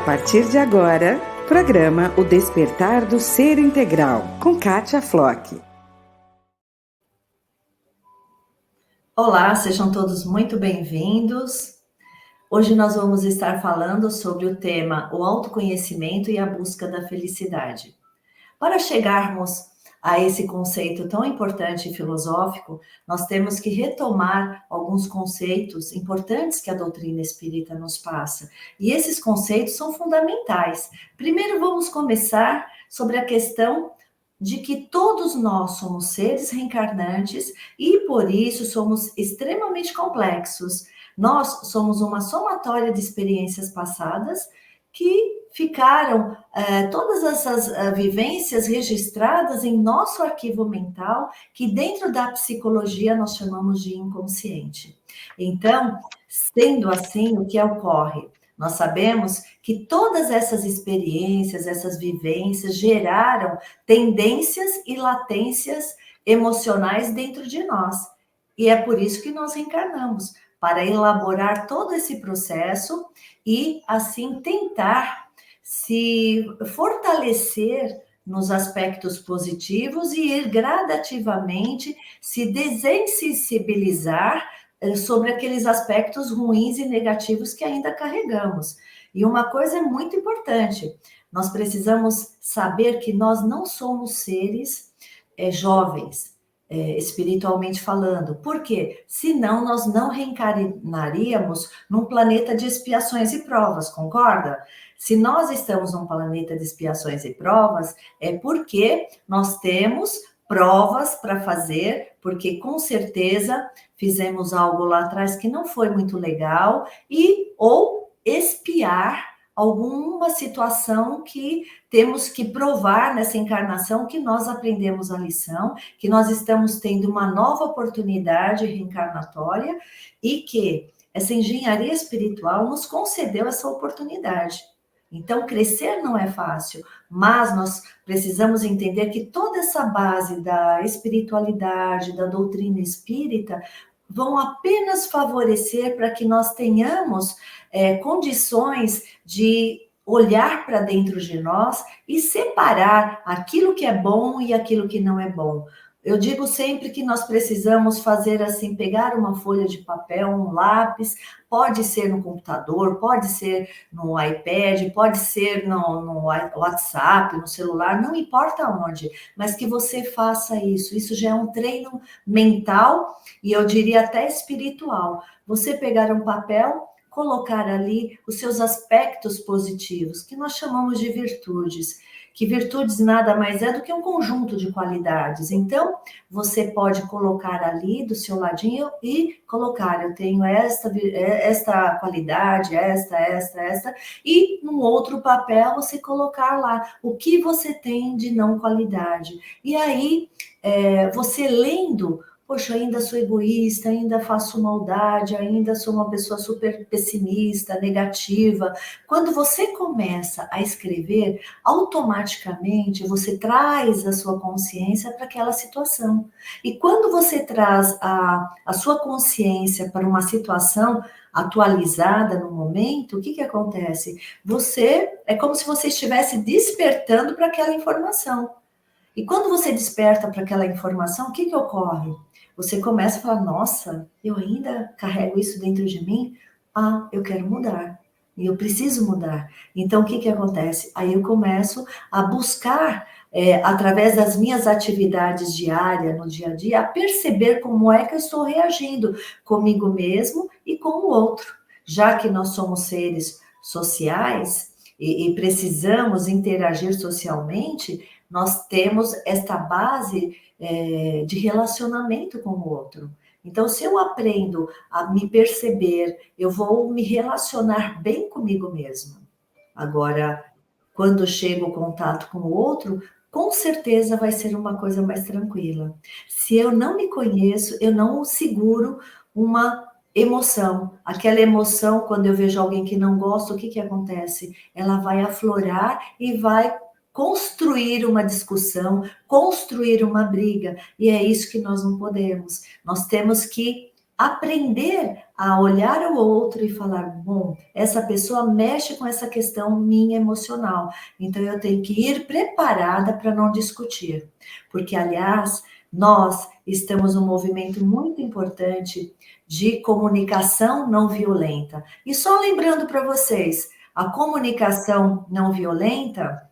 partir de agora, programa O Despertar do Ser Integral, com Kátia Floch. Olá, sejam todos muito bem-vindos. Hoje nós vamos estar falando sobre o tema o autoconhecimento e a busca da felicidade. Para chegarmos a esse conceito tão importante e filosófico, nós temos que retomar alguns conceitos importantes que a doutrina espírita nos passa. E esses conceitos são fundamentais. Primeiro, vamos começar sobre a questão de que todos nós somos seres reencarnantes e, por isso, somos extremamente complexos. Nós somos uma somatória de experiências passadas que ficaram todas essas vivências registradas em nosso arquivo mental, que dentro da psicologia nós chamamos de inconsciente. Então, sendo assim, o que ocorre? Nós sabemos que todas essas experiências, essas vivências geraram tendências e latências emocionais dentro de nós. E é por isso que nós reencarnamos, para elaborar todo esse processo e, assim, tentar se fortalecer nos aspectos positivos e ir gradativamente se desensibilizar sobre aqueles aspectos ruins e negativos que ainda carregamos. E uma coisa é muito importante, nós precisamos saber que nós não somos seres jovens, espiritualmente falando. Por quê? Senão nós não reencarnaríamos num planeta de expiações e provas, concorda? Se nós estamos num planeta de expiações e provas, é porque nós temos provas para fazer, porque com certeza fizemos algo lá atrás que não foi muito legal, ou expiar alguma situação que temos que provar nessa encarnação que nós aprendemos a lição, que nós estamos tendo uma nova oportunidade reencarnatória e que essa engenharia espiritual nos concedeu essa oportunidade. Então, crescer não é fácil, mas nós precisamos entender que toda essa base da espiritualidade, da doutrina espírita, vão apenas favorecer para que nós tenhamos condições de olhar para dentro de nós e separar aquilo que é bom e aquilo que não é bom. Eu digo sempre que nós precisamos fazer assim, pegar uma folha de papel, um lápis, pode ser no computador, pode ser no iPad, pode ser no WhatsApp, no celular, não importa onde, mas que você faça isso. Isso já é um treino mental e eu diria até espiritual. Você pegar um papel, colocar ali os seus aspectos positivos, que nós chamamos de virtudes, que virtudes nada mais é do que um conjunto de qualidades. Então, você pode colocar ali do seu ladinho e colocar, eu tenho esta qualidade, esta, e num outro papel você colocar lá o que você tem de não qualidade. E aí, você lendo, poxa, ainda sou egoísta, ainda faço maldade, ainda sou uma pessoa super pessimista, negativa. Quando você começa a escrever, automaticamente você traz a sua consciência para aquela situação. E quando você traz a sua consciência para uma situação atualizada no momento, o que acontece? É como se você estivesse despertando para aquela informação. E quando você desperta para aquela informação, o que ocorre? Você começa a falar, nossa, eu ainda carrego isso dentro de mim? Ah, eu quero mudar. E eu preciso mudar. Então, o que acontece? Aí eu começo a buscar, através das minhas atividades diárias, no dia a dia, a perceber como é que eu estou reagindo comigo mesmo e com o outro. Já que nós somos seres sociais e precisamos interagir socialmente, nós temos esta base de relacionamento com o outro. Então, se eu aprendo a me perceber, eu vou me relacionar bem comigo mesma. Agora, quando chega o contato com o outro, com certeza vai ser uma coisa mais tranquila. Se eu não me conheço, eu não seguro uma emoção. Aquela emoção, quando eu vejo alguém que não gosta, o que acontece? Ela vai aflorar e vai construir uma discussão, construir uma briga, e é isso que nós não podemos. Nós temos que aprender a olhar o outro e falar: bom, essa pessoa mexe com essa questão minha emocional, então eu tenho que ir preparada para não discutir. Porque, aliás, nós estamos num movimento muito importante de comunicação não violenta. E só lembrando para vocês, a comunicação não violenta,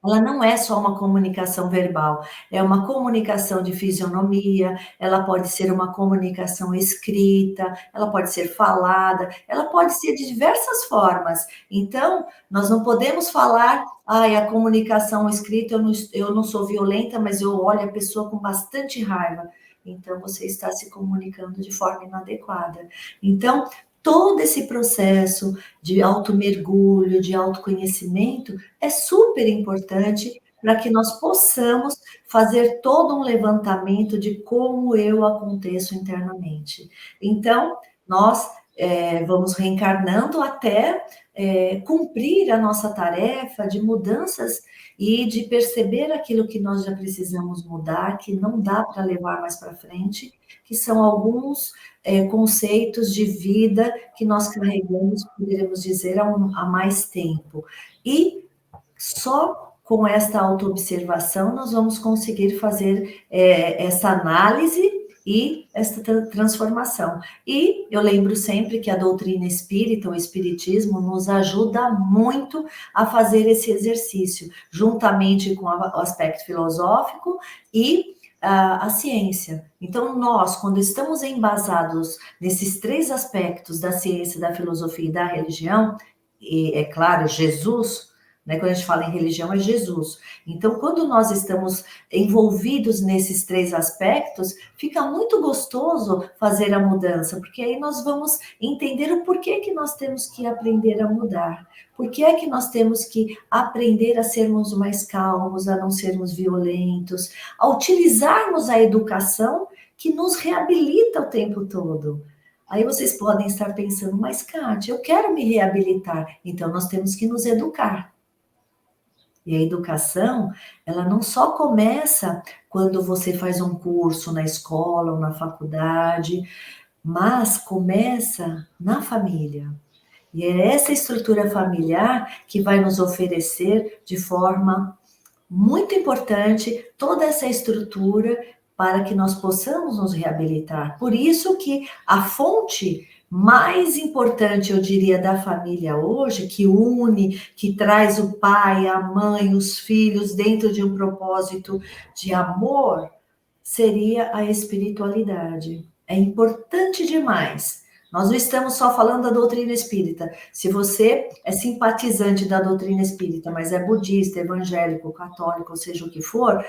ela não é só uma comunicação verbal, é uma comunicação de fisionomia, ela pode ser uma comunicação escrita, ela pode ser falada, ela pode ser de diversas formas. Então, nós não podemos falar, ai, a comunicação escrita, eu não sou violenta, mas eu olho a pessoa com bastante raiva. Então, você está se comunicando de forma inadequada. Então, todo esse processo de automergulho, de autoconhecimento, é super importante para que nós possamos fazer todo um levantamento de como eu aconteço internamente. Então, nós vamos reencarnando até cumprir a nossa tarefa de mudanças e de perceber aquilo que nós já precisamos mudar, que não dá para levar mais para frente, que são alguns conceitos de vida que nós carregamos, poderíamos dizer, há mais tempo. E só com esta autoobservação nós vamos conseguir fazer essa análise e esta transformação. E eu lembro sempre que a doutrina espírita, o espiritismo, nos ajuda muito a fazer esse exercício, juntamente com o aspecto filosófico e a ciência. Então, nós, quando estamos embasados nesses três aspectos da ciência, da filosofia e da religião, e, é claro, Jesus, né, quando a gente fala em religião, é Jesus. Então, quando nós estamos envolvidos nesses três aspectos, fica muito gostoso fazer a mudança, porque aí nós vamos entender o porquê que nós temos que aprender a mudar. Por que é que nós temos que aprender a sermos mais calmos, a não sermos violentos, a utilizarmos a educação que nos reabilita o tempo todo. Aí vocês podem estar pensando, mas Kátia, eu quero me reabilitar. Então nós temos que nos educar. E a educação, ela não só começa quando você faz um curso na escola ou na faculdade, mas começa na família. E é essa estrutura familiar que vai nos oferecer de forma muito importante toda essa estrutura para que nós possamos nos reabilitar. Por isso que a fonte mais importante, eu diria, da família hoje, que une, que traz o pai, a mãe, os filhos dentro de um propósito de amor, seria a espiritualidade. É importante demais. Nós não estamos só falando da doutrina espírita. Se você é simpatizante da doutrina espírita, mas é budista, evangélico, católico, ou seja o que for,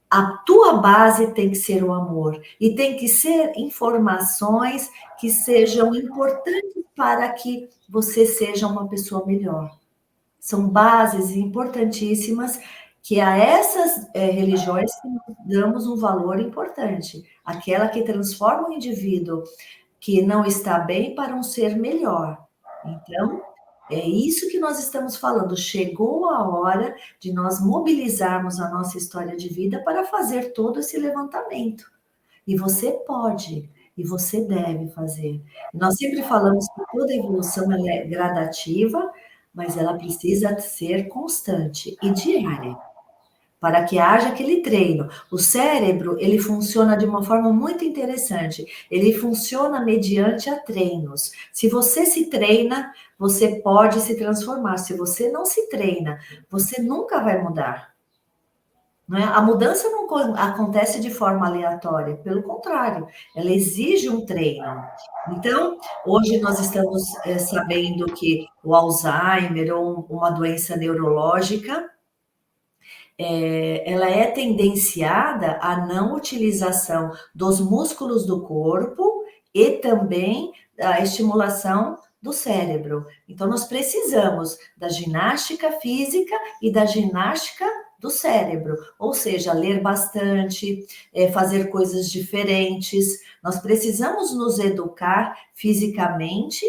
a tua base tem que ser o amor. E tem que ser informações que sejam importantes para que você seja uma pessoa melhor. São bases importantíssimas que a essas religiões que nós damos um valor importante. Aquela que transforma o indivíduo que não está bem para um ser melhor. Então, é isso que nós estamos falando. Chegou a hora de nós mobilizarmos a nossa história de vida para fazer todo esse levantamento. E você pode, e você deve fazer. Nós sempre falamos que toda evolução ela é gradativa, mas ela precisa ser constante e diária, para que haja aquele treino. O cérebro, ele funciona de uma forma muito interessante. Ele funciona mediante a treinos. Se você se treina, você pode se transformar. Se você não se treina, você nunca vai mudar. Não é? A mudança não acontece de forma aleatória, pelo contrário, ela exige um treino. Então, hoje nós estamos sabendo que o Alzheimer ou uma doença neurológica, ela é tendenciada à não utilização dos músculos do corpo e também a estimulação do cérebro. Então, nós precisamos da ginástica física e da ginástica do cérebro, ou seja, ler bastante, fazer coisas diferentes. Nós precisamos nos educar fisicamente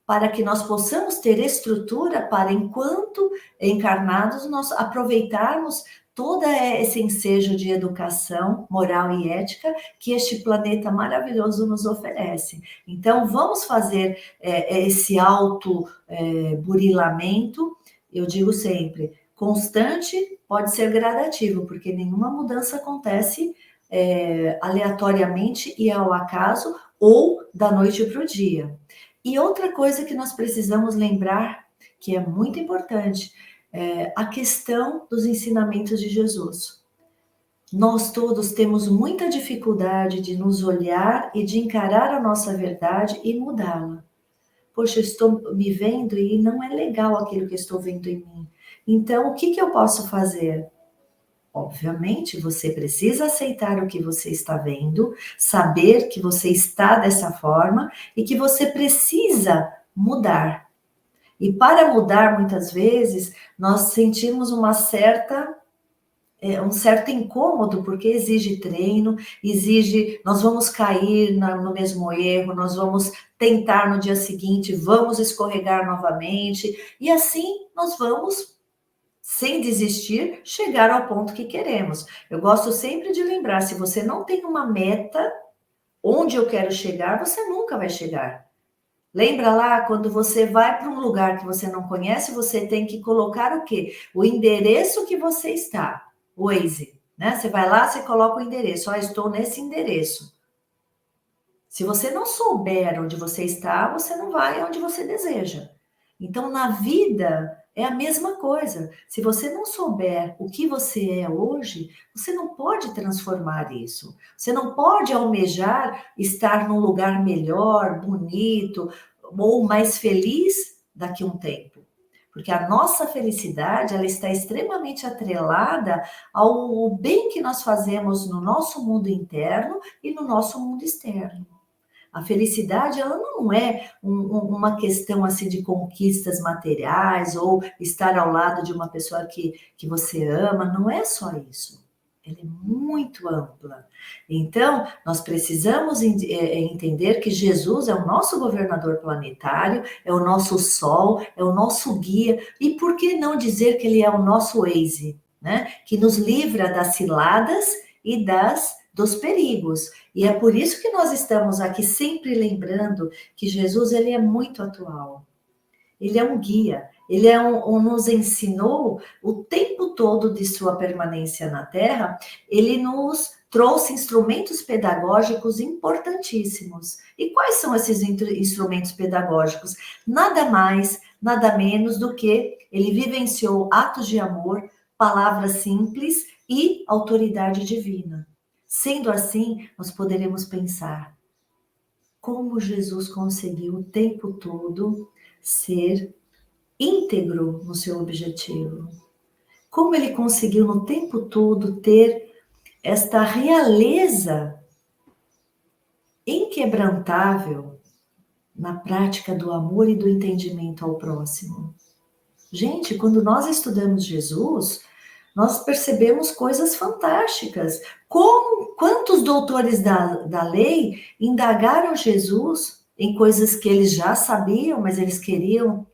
para que nós possamos ter estrutura para, enquanto encarnados, nós aproveitarmos todo esse ensejo de educação moral e ética que este planeta maravilhoso nos oferece. Então, vamos fazer esse auto-burilamento, eu digo sempre, constante pode ser gradativo, porque nenhuma mudança acontece aleatoriamente e ao acaso ou da noite para o dia. E outra coisa que nós precisamos lembrar, que é muito importante, a questão dos ensinamentos de Jesus. Nós todos temos muita dificuldade de nos olhar e de encarar a nossa verdade e mudá-la. Poxa, eu estou me vendo e não é legal aquilo que eu estou vendo em mim. Então, o que eu posso fazer? Obviamente, você precisa aceitar o que você está vendo, saber que você está dessa forma e que você precisa mudar. E para mudar, muitas vezes, nós sentimos um certo incômodo, porque exige treino, nós vamos cair no mesmo erro, nós vamos tentar no dia seguinte, vamos escorregar novamente, e assim nós vamos, sem desistir, chegar ao ponto que queremos. Eu gosto sempre de lembrar, se você não tem uma meta, onde eu quero chegar, você nunca vai chegar. Lembra lá, quando você vai para um lugar que você não conhece, você tem que colocar o quê? O endereço que você está, o Waze, né? Você vai lá, você coloca o endereço, estou nesse endereço. Se você não souber onde você está, você não vai onde você deseja. Então, na vida, é a mesma coisa. Se você não souber o que você é hoje, você não pode transformar isso. Você não pode almejar estar num lugar melhor, bonito ou mais feliz daqui a um tempo. Porque a nossa felicidade, ela está extremamente atrelada ao bem que nós fazemos no nosso mundo interno e no nosso mundo externo. A felicidade, ela não é uma questão assim de conquistas materiais ou estar ao lado de uma pessoa que você ama, não é só isso. Ela é muito ampla. Então, nós precisamos entender que Jesus é o nosso governador planetário, é o nosso sol, é o nosso guia, e por que não dizer que ele é o nosso Waze, né? Que nos livra das ciladas e dos perigos. E é por isso que nós estamos aqui sempre lembrando que Jesus, ele é muito atual. Ele é um guia, ele nos ensinou o tempo todo de sua permanência na Terra, ele nos trouxe instrumentos pedagógicos importantíssimos. E quais são esses instrumentos pedagógicos? Nada mais, nada menos do que ele vivenciou atos de amor, palavras simples e autoridade divina. Sendo assim, nós poderemos pensar como Jesus conseguiu o tempo todo ser íntegro no seu objetivo. Como ele conseguiu no tempo todo ter esta realeza inquebrantável na prática do amor e do entendimento ao próximo. Gente, quando nós estudamos Jesus, nós percebemos coisas fantásticas. Quantos doutores da lei indagaram Jesus em coisas que eles já sabiam, mas eles queriam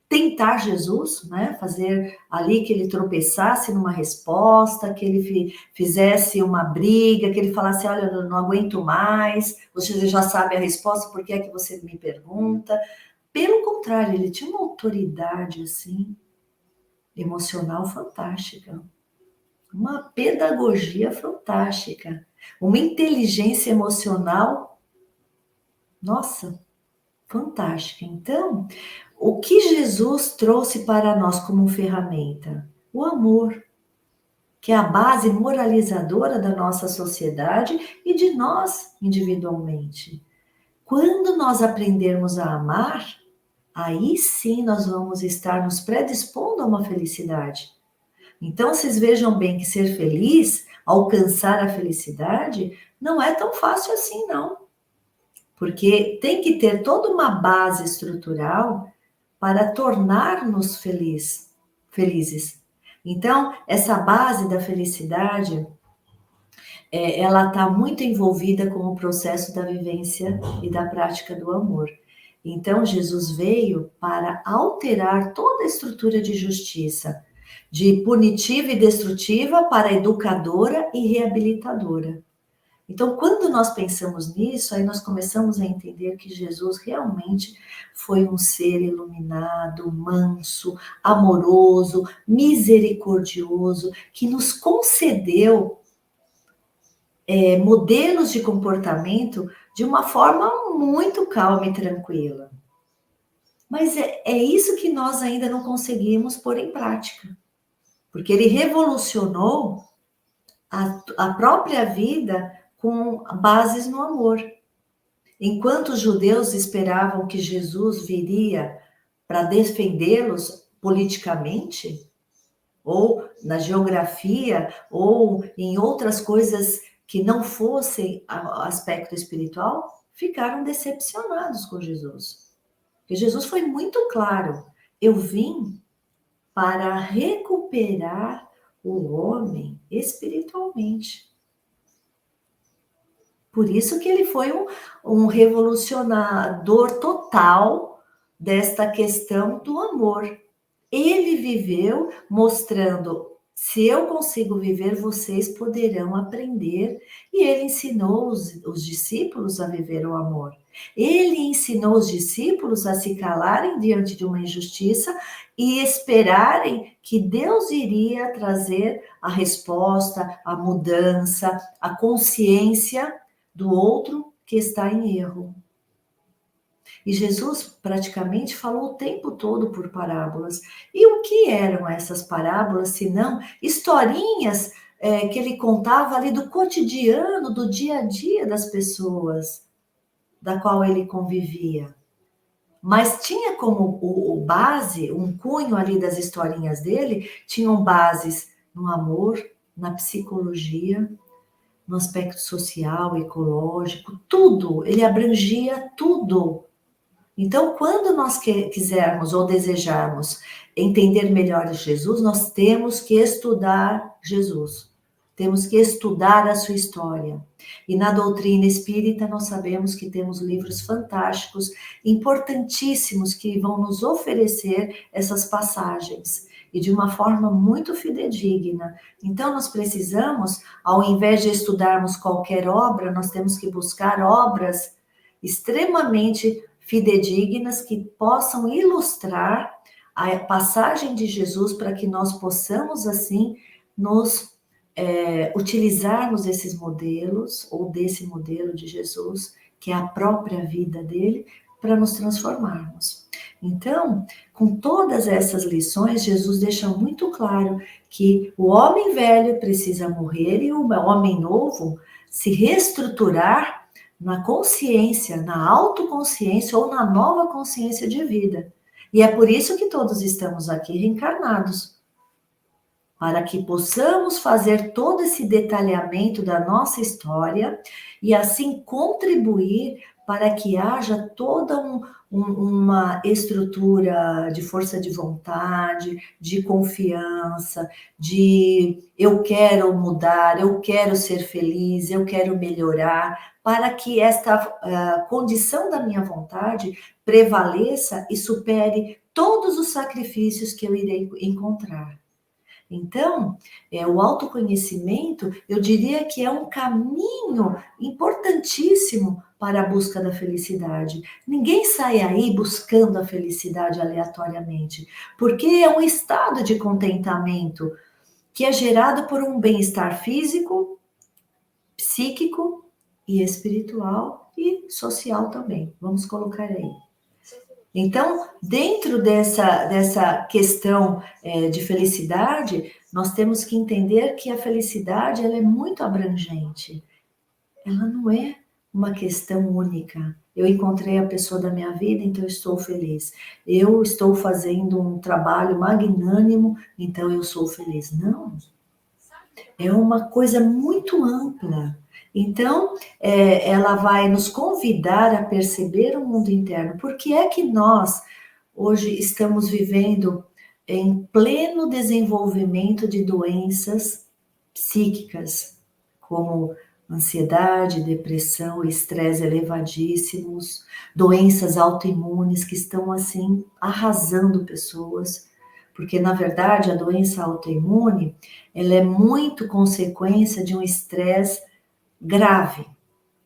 tentar Jesus, né? Fazer ali que ele tropeçasse numa resposta, que ele fizesse uma briga, que ele falasse, olha, eu não aguento mais, você já sabe a resposta, por que é que você me pergunta? Pelo contrário, ele tinha uma autoridade, assim, emocional fantástica. Uma pedagogia fantástica, uma inteligência emocional, nossa, fantástica. Então, o que Jesus trouxe para nós como ferramenta? O amor, que é a base moralizadora da nossa sociedade e de nós individualmente. Quando nós aprendermos a amar, aí sim nós vamos estar nos predispondo a uma felicidade. Então, vocês vejam bem que ser feliz, alcançar a felicidade, não é tão fácil assim, não. Porque tem que ter toda uma base estrutural para tornar-nos felizes. Então, essa base da felicidade, ela está muito envolvida com o processo da vivência e da prática do amor. Então, Jesus veio para alterar toda a estrutura de justiça, de punitiva e destrutiva para educadora e reabilitadora. Então, quando nós pensamos nisso, aí nós começamos a entender que Jesus realmente foi um ser iluminado, manso, amoroso, misericordioso, que nos concedeu modelos de comportamento de uma forma muito calma e tranquila. Mas é isso que nós ainda não conseguimos pôr em prática. Porque ele revolucionou a própria vida com bases no amor. Enquanto os judeus esperavam que Jesus viria para defendê-los politicamente, ou na geografia, ou em outras coisas que não fossem aspecto espiritual, ficaram decepcionados com Jesus. Porque Jesus foi muito claro: eu vim para recuperar o homem espiritualmente. Por isso que ele foi um revolucionador total desta questão do amor. Ele viveu mostrando: se eu consigo viver, vocês poderão aprender. E ele ensinou os discípulos a viver o amor. Ele ensinou os discípulos a se calarem diante de uma injustiça e esperarem que Deus iria trazer a resposta, a mudança, a consciência do outro que está em erro. E Jesus praticamente falou o tempo todo por parábolas. E o que eram essas parábolas, senão historinhas que ele contava ali do cotidiano, do dia a dia das pessoas da qual ele convivia. Mas tinha como o base, um cunho ali das historinhas dele, tinham bases no amor, na psicologia, no aspecto social, ecológico, tudo. Ele abrangia tudo. Então, quando nós quisermos ou desejarmos entender melhor Jesus, nós temos que estudar Jesus. Temos que estudar a sua história. E na doutrina espírita, nós sabemos que temos livros fantásticos, importantíssimos, que vão nos oferecer essas passagens. E de uma forma muito fidedigna. Então, nós precisamos, ao invés de estudarmos qualquer obra, nós temos que buscar obras extremamente fidedignas que possam ilustrar a passagem de Jesus para que nós possamos, assim, nos utilizarmos esses modelos, ou desse modelo de Jesus, que é a própria vida dele, para nos transformarmos. Então, com todas essas lições, Jesus deixa muito claro que o homem velho precisa morrer e o homem novo se reestruturar na consciência, na autoconsciência ou na nova consciência de vida. E é por isso que todos estamos aqui reencarnados, para que possamos fazer todo esse detalhamento da nossa história e assim contribuir para que haja toda uma estrutura de força de vontade, de confiança, de eu quero mudar, eu quero ser feliz, eu quero melhorar, para que esta condição da minha vontade prevaleça e supere todos os sacrifícios que eu irei encontrar. Então, o autoconhecimento, eu diria que é um caminho importantíssimo para a busca da felicidade. Ninguém sai aí buscando a felicidade aleatoriamente, porque é um estado de contentamento que é gerado por um bem-estar físico, psíquico e espiritual e social também. Vamos colocar aí. Então, dentro dessa questão de felicidade, nós temos que entender que a felicidade ela é muito abrangente. Ela não é uma questão única. Eu encontrei a pessoa da minha vida, então eu estou feliz. Eu estou fazendo um trabalho magnânimo, então eu sou feliz. Não. É uma coisa muito ampla. Então, ela vai nos convidar a perceber o mundo interno. Por que é que nós, hoje, estamos vivendo em pleno desenvolvimento de doenças psíquicas, como ansiedade, depressão, estresse elevadíssimos, doenças autoimunes que estão, assim, arrasando pessoas, Porque, na verdade, a doença autoimune, ela é muito consequência de um estresse grave.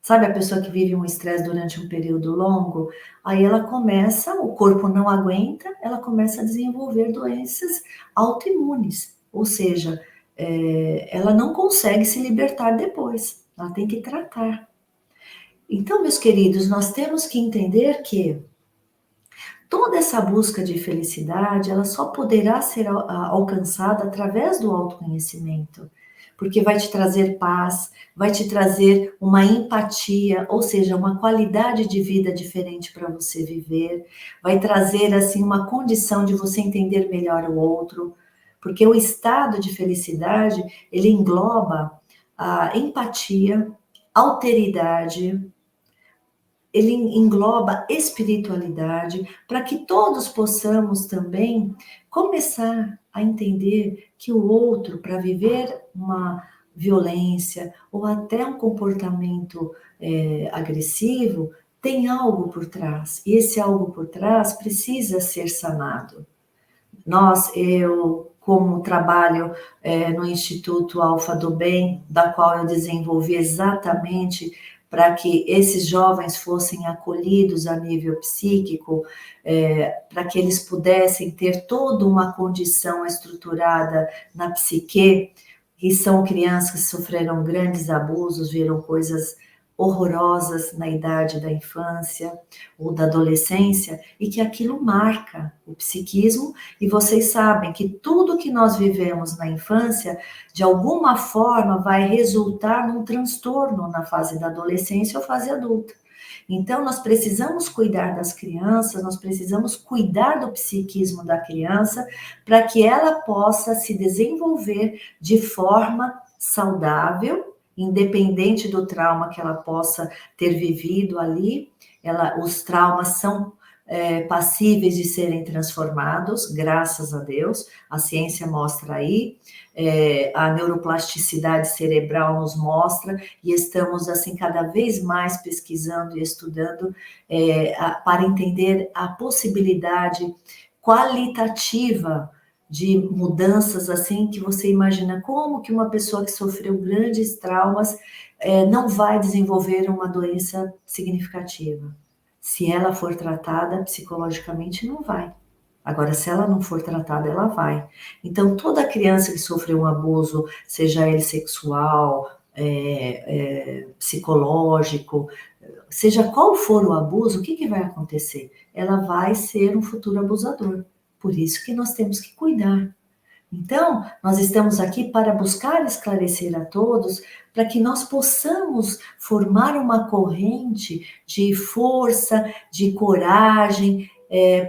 Sabe a pessoa que vive um estresse durante um período longo? Aí ela começa, o corpo não aguenta, ela começa a desenvolver doenças autoimunes. Ou seja, ela não consegue se libertar depois. Ela tem que tratar. Então, meus queridos, nós temos que entender que toda essa busca de felicidade, ela só poderá ser alcançada através do autoconhecimento, porque vai te trazer paz, vai te trazer uma empatia, ou seja, uma qualidade de vida diferente para você viver, vai trazer assim uma condição de você entender melhor o outro, porque o estado de felicidade, ele engloba a empatia, alteridade, ele engloba espiritualidade, para que todos possamos também começar a entender que o outro, para viver uma violência ou até um comportamento agressivo, tem algo por trás, e esse algo por trás precisa ser sanado. Eu, como trabalho no Instituto Alfa do Bem, da qual eu desenvolvi exatamente para que esses jovens fossem acolhidos a nível psíquico, para que eles pudessem ter toda uma condição estruturada na psique, que são crianças que sofreram grandes abusos, viram coisas horrorosas na idade da infância ou da adolescência, e que aquilo marca o psiquismo, e vocês sabem que tudo que nós vivemos na infância, de alguma forma, vai resultar num transtorno na fase da adolescência ou fase adulta. Então, nós precisamos cuidar das crianças, nós precisamos cuidar do psiquismo da criança, para que ela possa se desenvolver de forma saudável, independente do trauma que ela possa ter vivido ali. Os traumas são passíveis de serem transformados, graças a Deus, a ciência mostra aí, a neuroplasticidade cerebral nos mostra, e estamos assim cada vez mais pesquisando e estudando para entender a possibilidade qualitativa de mudanças assim, que você imagina como que uma pessoa que sofreu grandes traumas não vai desenvolver uma doença significativa. Se ela for tratada psicologicamente, não vai. Agora, se ela não for tratada, ela vai. Então, toda criança que sofreu um abuso, seja ele sexual, psicológico, seja qual for o abuso, o que vai acontecer? Ela vai ser um futuro abusador. Por isso que nós temos que cuidar. Então, nós estamos aqui para buscar esclarecer a todos, para que nós possamos formar uma corrente de força, de coragem,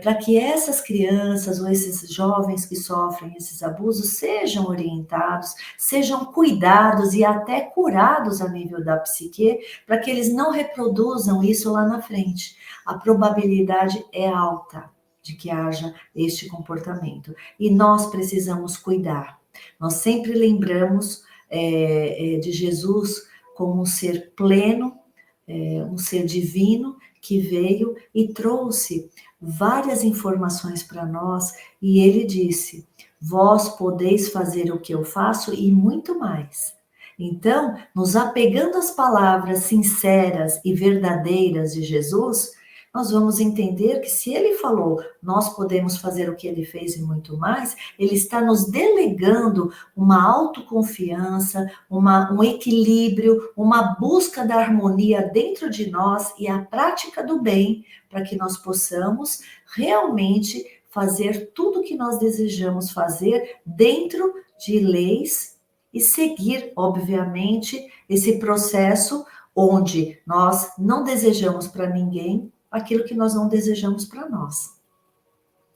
para que essas crianças ou esses jovens que sofrem esses abusos sejam orientados, sejam cuidados e até curados a nível da psique, para que eles não reproduzam isso lá na frente. A probabilidade é alta de que haja este comportamento. E nós precisamos cuidar. Nós sempre lembramos de Jesus como um ser pleno, um ser divino, que veio e trouxe várias informações para nós, e ele disse: vós podeis fazer o que eu faço e muito mais. Então, nos apegando às palavras sinceras e verdadeiras de Jesus, nós vamos entender que se ele falou, nós podemos fazer o que ele fez e muito mais, ele está nos delegando uma autoconfiança, um equilíbrio, uma busca da harmonia dentro de nós e a prática do bem, para que nós possamos realmente fazer tudo o que nós desejamos fazer dentro de leis e seguir, obviamente, esse processo onde nós não desejamos para ninguém aquilo que nós não desejamos para nós.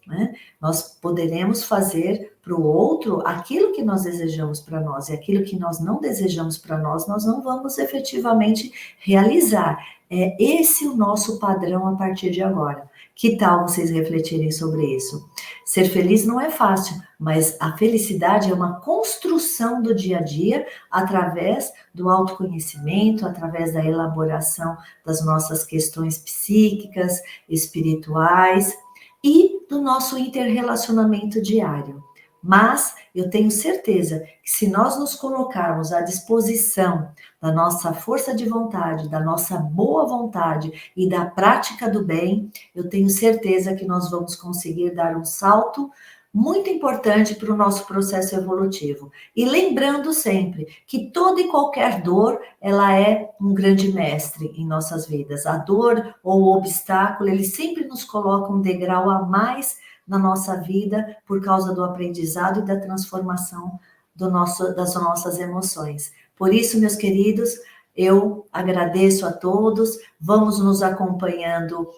Né? Nós poderemos fazer para o outro aquilo que nós desejamos para nós, e aquilo que nós não desejamos para nós não vamos efetivamente realizar. É esse o nosso padrão a partir de agora. Que tal vocês refletirem sobre isso? Ser feliz não é fácil, mas a felicidade é uma construção do dia a dia através do autoconhecimento, através da elaboração das nossas questões psíquicas, espirituais. e do nosso interrelacionamento diário. Mas eu tenho certeza que se nós nos colocarmos à disposição da nossa força de vontade, da nossa boa vontade e da prática do bem, eu tenho certeza que nós vamos conseguir dar um salto muito importante para o nosso processo evolutivo. E lembrando sempre que toda e qualquer dor, ela é um grande mestre em nossas vidas. A dor ou o obstáculo, ele sempre nos coloca um degrau a mais na nossa vida por causa do aprendizado e da transformação das nossas emoções. Por isso, meus queridos, eu agradeço a todos, vamos nos acompanhando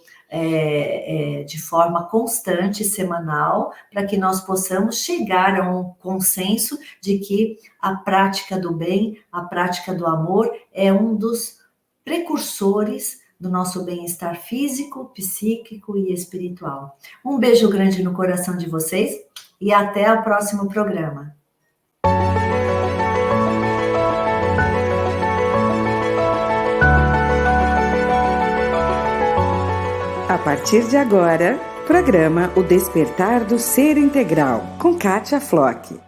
de forma constante, semanal, para que nós possamos chegar a um consenso de que a prática do bem, a prática do amor é um dos precursores do nosso bem-estar físico, psíquico e espiritual. Um beijo grande no coração de vocês e até o próximo programa. A partir de agora, programa O Despertar do Ser Integral, com Kátia Flock.